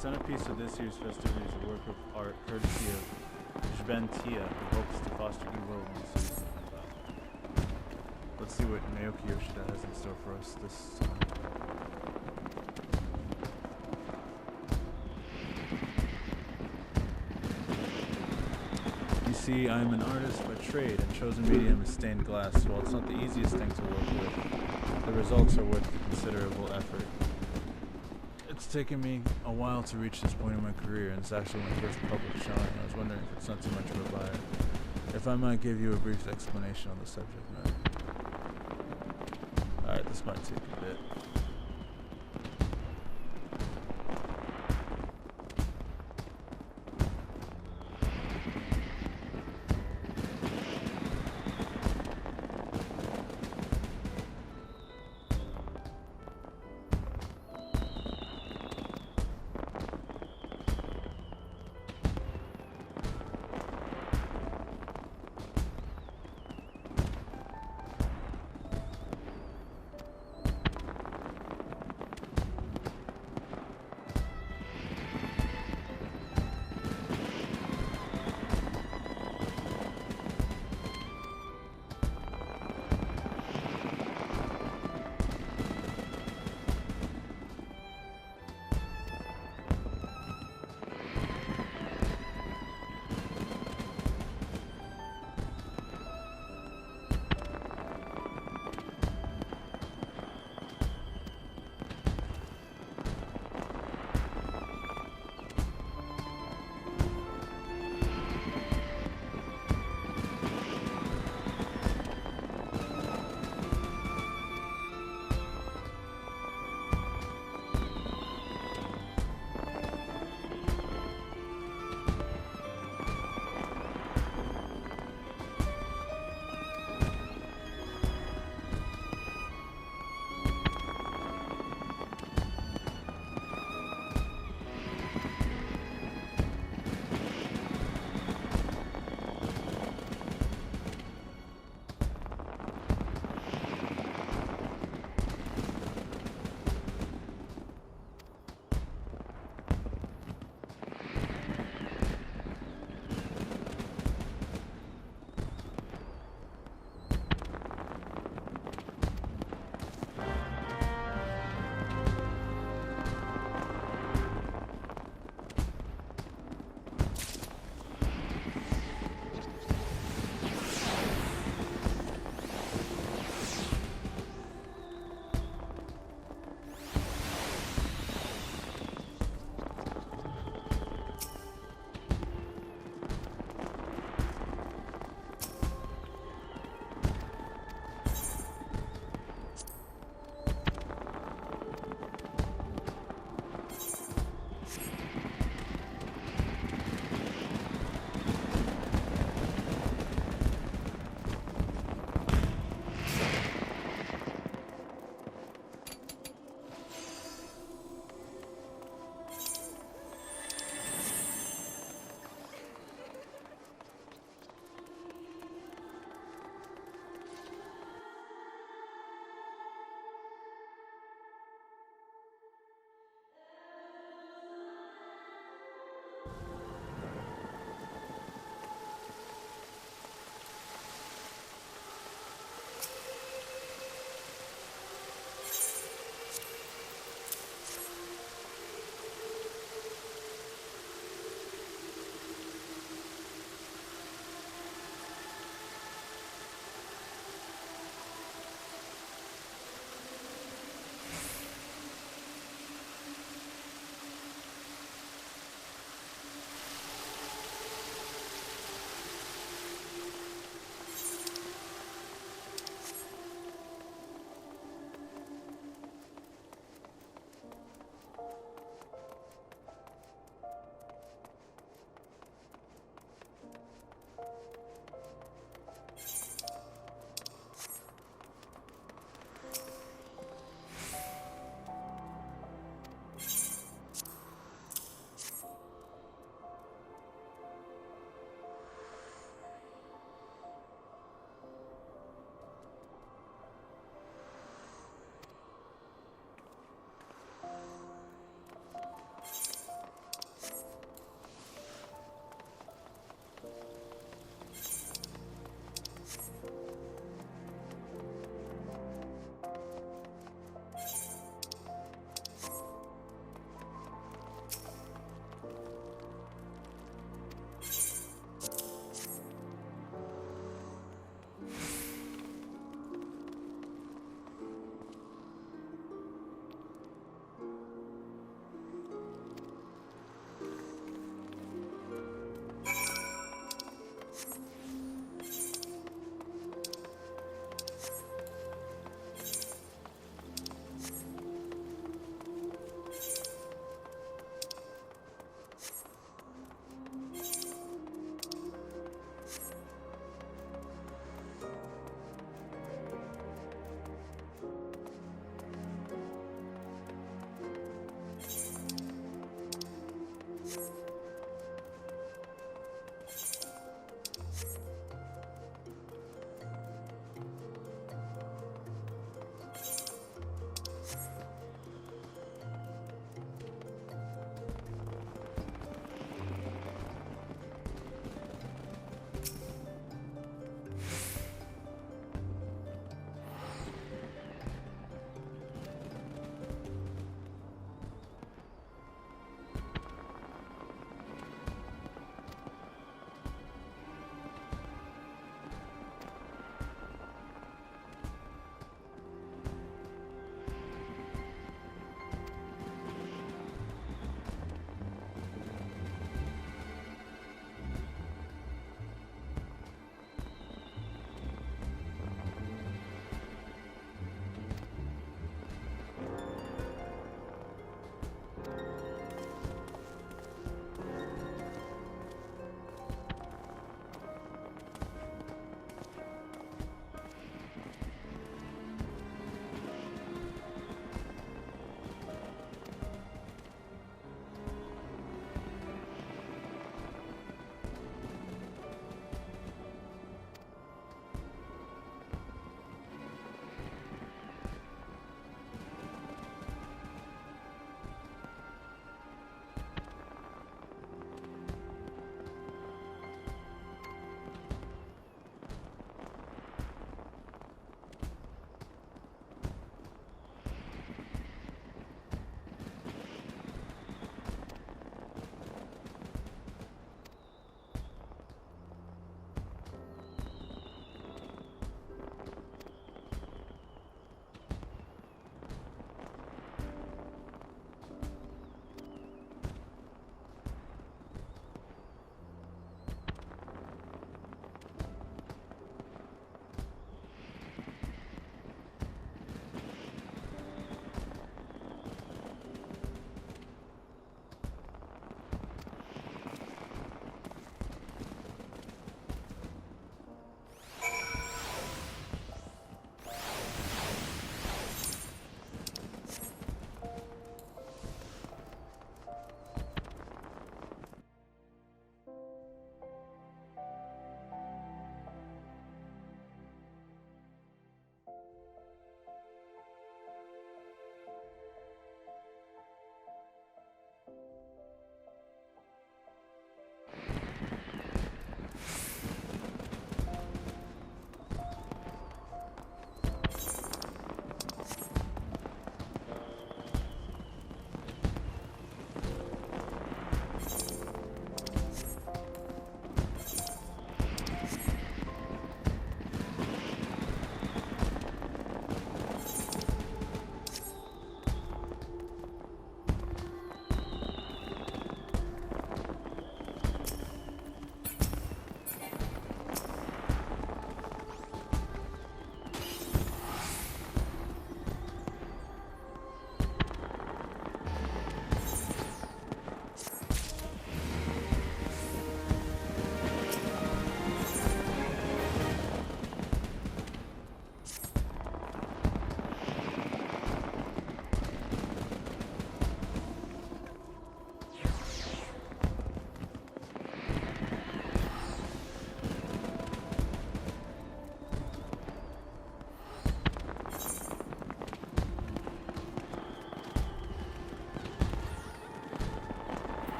centerpiece of this year's festivities is a work of art courtesy of Jben Tia, who hopes to foster goodwill among citizens of Bengal. Let's see what Naoki Yoshida has in store for us this time. You see, I am an artist by trade, and chosen medium is stained glass. While it's not the easiest thing to work with, the results are worth considerable effort. It's taken me a while to reach this point in my career, and it's actually my first public showing. I was wondering if it's not too much of a buyer. If I might give you a brief explanation on the subject matter. Alright, this might take a bit.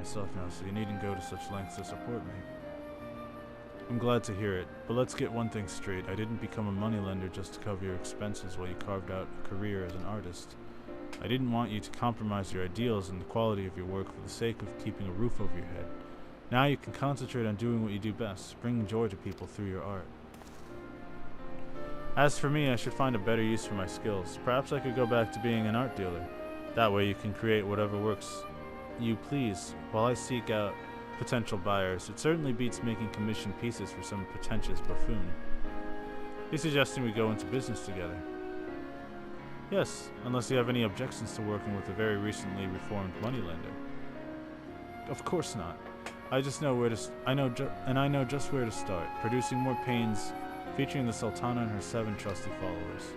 stuff now, so you needn't go to such lengths to support me. I'm glad to hear it, but let's get one thing straight. I didn't become a moneylender just to cover your expenses while you carved out a career as an artist. I didn't want you to compromise your ideals and the quality of your work for the sake of keeping a roof over your head. Now you can concentrate on doing what you do best, bringing joy to people through your art. As for me, I should find a better use for my skills. Perhaps I could go back to being an art dealer. That way you can create whatever works you please, while I seek out potential buyers. It certainly beats making commissioned pieces for some pretentious buffoon. He's suggesting we go into business together. Yes, unless you have any objections to working with a very recently reformed moneylender. Of course not. I just know where to. I know just where to start. Producing more paintings featuring the Sultana and her 7 trusty followers.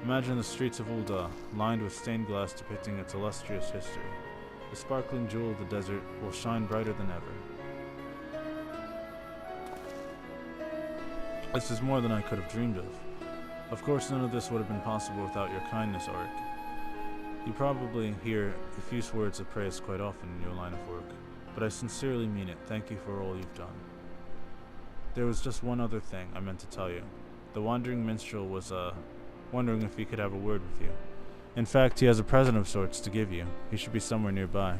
Imagine the streets of Ulda, lined with stained glass depicting its illustrious history. The sparkling jewel of the desert will shine brighter than ever. This is more than I could have dreamed of. Of course, none of this would have been possible without your kindness, Auric. You probably hear effusive words of praise quite often in your line of work, but I sincerely mean it. Thank you for all you've done. There was just one other thing I meant to tell you. The wandering minstrel was, wondering if he could have a word with you. In fact, he has a present of sorts to give you. He should be somewhere nearby.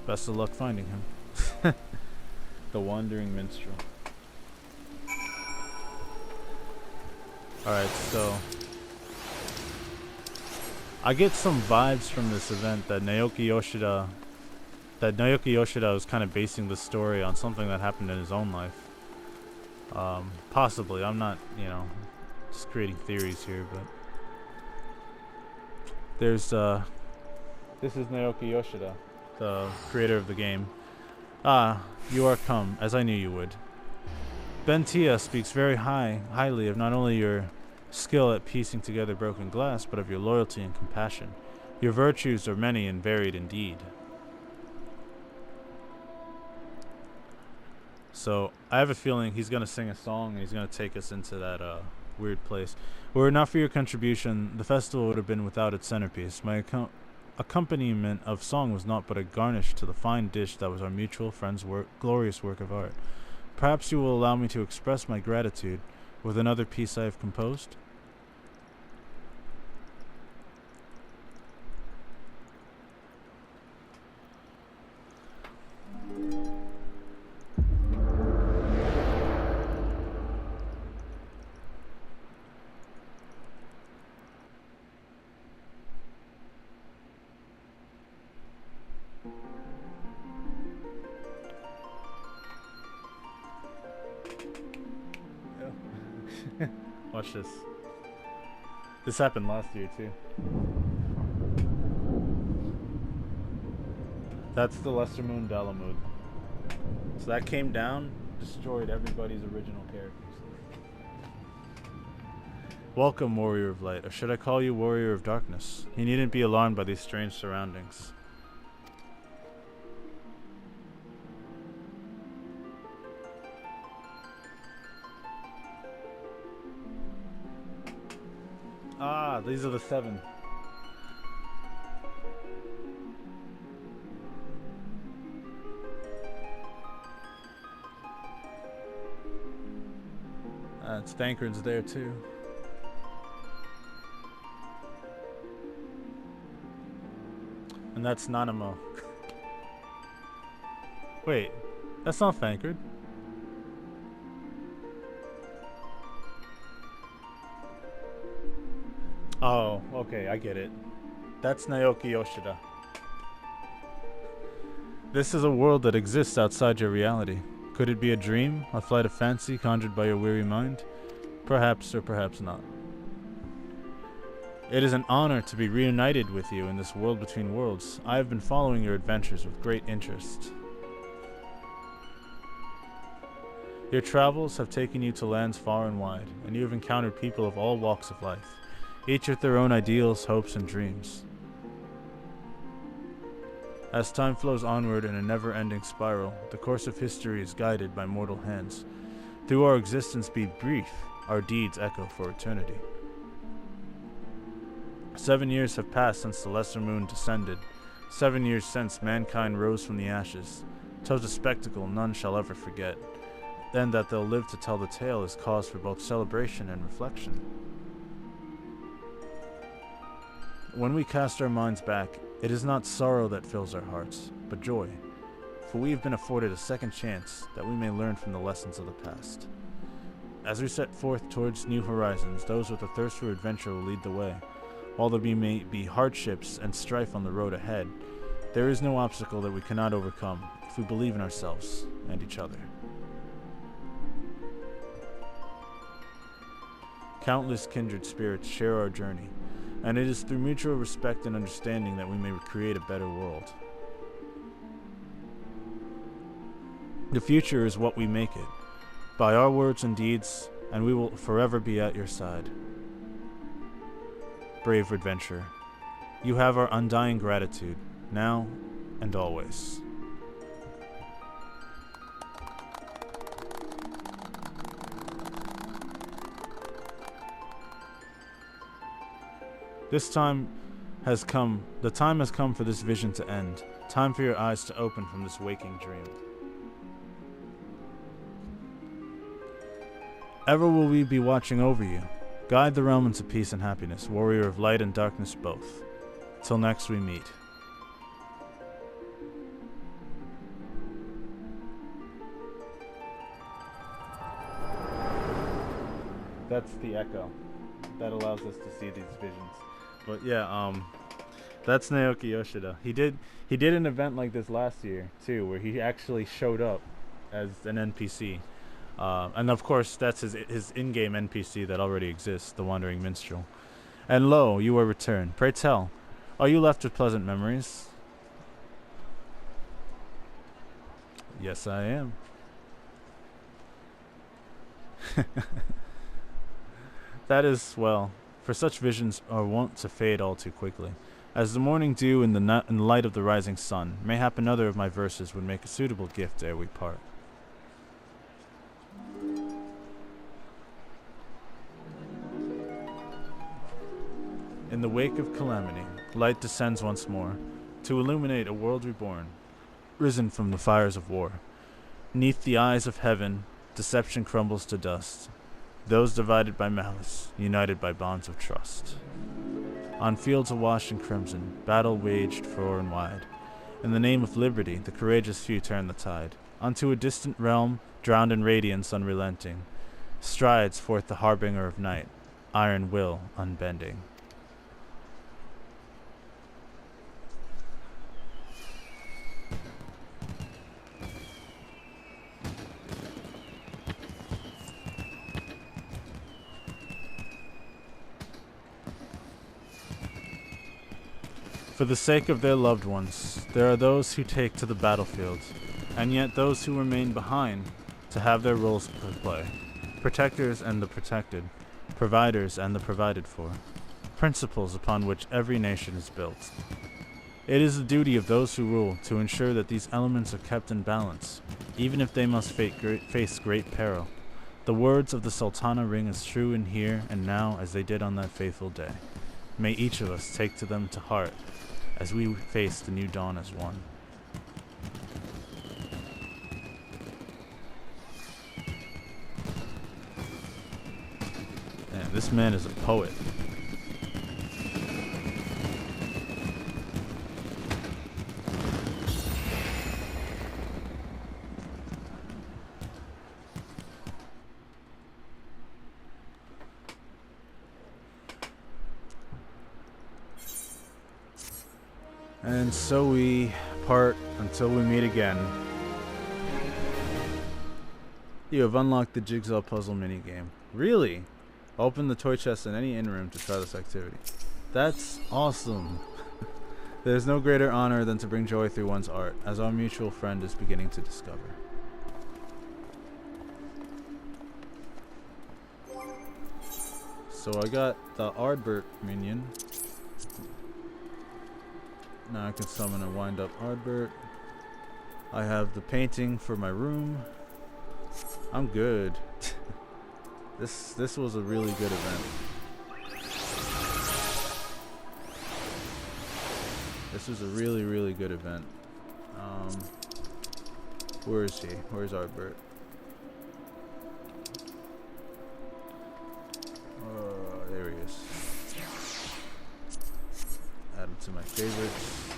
Best of luck finding him. The wandering minstrel. Alright, so I get some vibes from this event that Naoki Yoshida was kind of basing the story on something that happened in his own life. Possibly. I'm not, just creating theories here, but there's, this is Naoki Yoshida, the creator of the game. Ah, you are come, as I knew you would. Bentia speaks very highly of not only your skill at piecing together broken glass, but of your loyalty and compassion. Your virtues are many and varied indeed. So, I have a feeling he's going to sing a song and he's going to take us into that weird place. Were it not for your contribution, the festival would have been without its centerpiece. My accompaniment of song was naught but a garnish to the fine dish that was our mutual friend's glorious work of art. Perhaps you will allow me to express my gratitude with another piece I have composed? Watch this. This happened last year too. That's the Lesser Moon Dalamud. So that came down, destroyed everybody's original characters. Welcome, Warrior of Light, or should I call you Warrior of Darkness? You needn't be alarmed by these strange surroundings. Ah, these are the 7. It's Thancred's there too. And that's Nanamo. Wait, that's not Thancred. Oh, okay, I get it. That's Naoki Yoshida. This is a world that exists outside your reality. Could it be a dream, a flight of fancy conjured by your weary mind? Perhaps or perhaps not. It is an honor to be reunited with you in this world between worlds. I have been following your adventures with great interest. Your travels have taken you to lands far and wide, and you have encountered people of all walks of life, each with their own ideals, hopes, and dreams. As time flows onward in a never-ending spiral, the course of history is guided by mortal hands. Though our existence be brief, our deeds echo for eternity. 7 years have passed since the Lesser Moon descended, 7 years since, mankind rose from the ashes. 'Twas a spectacle none shall ever forget. Then that they'll live to tell the tale is cause for both celebration and reflection. When we cast our minds back, it is not sorrow that fills our hearts, but joy. For we have been afforded a second chance that we may learn from the lessons of the past. As we set forth towards new horizons, those with a thirst for adventure will lead the way. While there may be hardships and strife on the road ahead, there is no obstacle that we cannot overcome if we believe in ourselves and each other. Countless kindred spirits share our journey, and it is through mutual respect and understanding that we may create a better world. The future is what we make it, by our words and deeds, and we will forever be at your side. Brave adventurer, you have our undying gratitude, now and always. The time has come for this vision to end. Time for your eyes to open from this waking dream. Ever will we be watching over you. Guide the realm into peace and happiness, warrior of light and darkness both. Till next we meet. That's the echo that allows us to see these visions. But yeah, that's Naoki Yoshida. He did an event like this last year too, where he actually showed up as an NPC. And of course, that's his in-game NPC that already exists, the Wandering Minstrel. And lo, you are returned. Pray tell, are you left with pleasant memories? Yes, I am. That is, well, for such visions are wont to fade all too quickly. As the morning dew in the light of the rising sun, mayhap another of my verses would make a suitable gift ere we part. In the wake of calamity, light descends once more, to illuminate a world reborn, risen from the fires of war. 'Neath the eyes of heaven, deception crumbles to dust. Those divided by malice, united by bonds of trust. On fields awash in crimson, battle waged far and wide. In the name of liberty, the courageous few turn the tide. Unto a distant realm, drowned in radiance unrelenting, strides forth the harbinger of night, iron will unbending. For the sake of their loved ones, there are those who take to the battlefield, and yet those who remain behind to have their roles to play. Protectors and the protected, providers and the provided for, principles upon which every nation is built. It is the duty of those who rule to ensure that these elements are kept in balance, even if they must face great peril. The words of the Sultana ring as true in here and now as they did on that fateful day. May each of us take to them to heart as we face the new dawn as one. Man, this man is a poet. And so we part until we meet again. You have unlocked the jigsaw puzzle minigame. Really? Open the toy chest in any inn room to try this activity. That's awesome. There's no greater honor than to bring joy through one's art, as our mutual friend is beginning to discover. So I got the Ardbert minion. Now I can summon a wind-up Ardbert. I have the painting for my room. I'm good. This was a really good event. This is a really, really good event. Where is he? Where's Arbert? There he is. Add him to my favorites.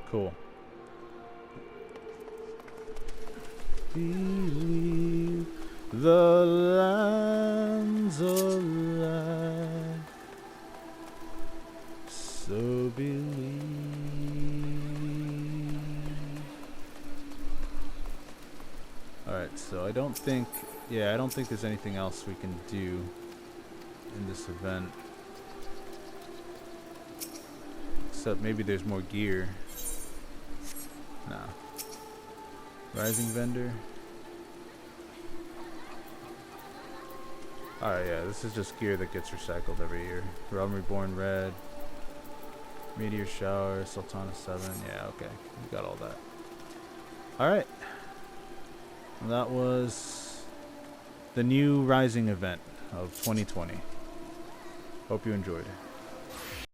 Cool. Believe the land's alive, so believe. Alright, so I don't think there's anything else we can do in this event. Except maybe there's more gear. No. Rising vendor. Alright, yeah, this is just gear that gets recycled every year. Realm Reborn Red. Meteor Shower, Sultana 7. Yeah, okay. We got all that. Alright. That was the new Rising event of 2020. Hope you enjoyed.